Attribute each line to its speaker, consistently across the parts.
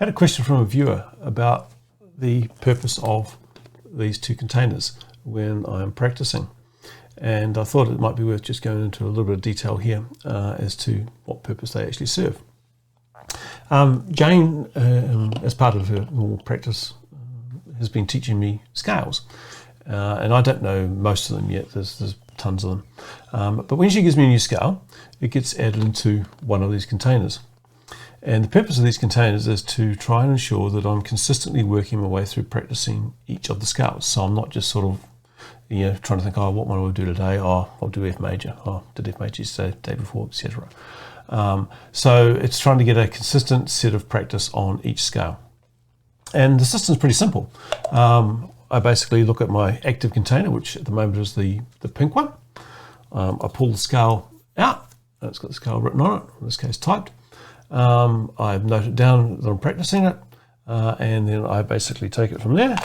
Speaker 1: had a question from a viewer about the purpose of these two containers when I'm practicing. And I thought it might be worth just going into a little bit of detail here as to what purpose they actually serve. Jane, as part of her normal practice, has been teaching me scales. And I don't know most of them yet, there's tons of them. But when she gives me a new scale, it gets added into one of these containers. And the purpose of these containers is to try and ensure that I'm consistently working my way through practicing each of the scales. So I'm not just sort of, trying to think, what will I do today? I'll do F major. Did F major yesterday, day before, etc. So it's trying to get a consistent set of practice on each scale. And the system's pretty simple. I basically look at my active container, which at the moment is the pink one. I pull the scale out. It's got the scale written on it, in this case typed. I've noted down that I'm practicing it, and then I basically take it from there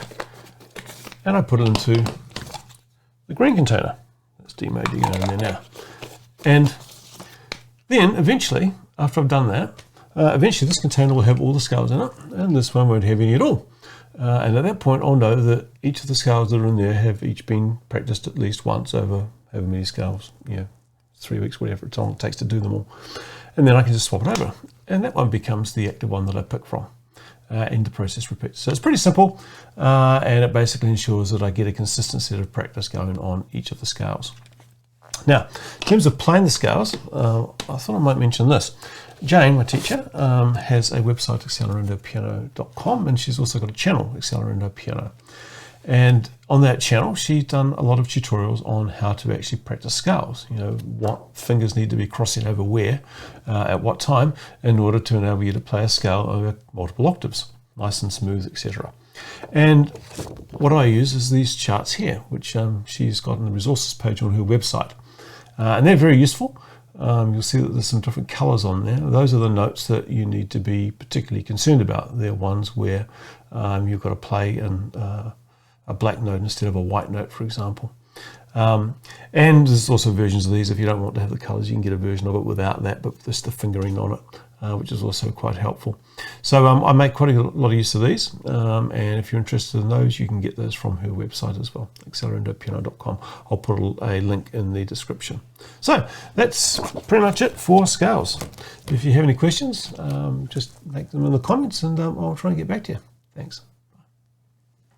Speaker 1: and I put it into the green container. That's D major going in there now. And then eventually, after I've done that, eventually this container will have all the scales in it, and this one won't have any at all. And at that point, I'll know that each of the scales that are in there have each been practiced at least once over however many scales, 3 weeks, whatever time it takes to do them all. And then I can just swap it over. And that one becomes the active one that I pick from. And the process repeats. So it's pretty simple, and it basically ensures that I get a consistent set of practice going on each of the scales. Now, in terms of playing the scales, I thought I might mention this. Jane, my teacher, has a website, accelerindopiano.com, and she's also got a channel, Accelerindo Piano. And on that channel, she's done a lot of tutorials on how to actually practice scales. What fingers need to be crossing over where, at what time, in order to enable you to play a scale over multiple octaves, nice and smooth, etc. And what I use is these charts here, which she's got on the resources page on her website. And they're very useful. You'll see that there's some different colors on there. Those are the notes that you need to be particularly concerned about. They're ones where you've got to play in a black note instead of a white note, for example. And there's also versions of these. If you don't want to have the colors, you can get a version of it without that, but just the fingering on it, which is also quite helpful. So I make quite a lot of use of these, and if you're interested in those, you can get those from her website as well, accelerindopiano.com. I'll put a link in the description. So that's pretty much it for scales. If you have any questions, just make them in the comments, and I'll try and get back to you. Thanks.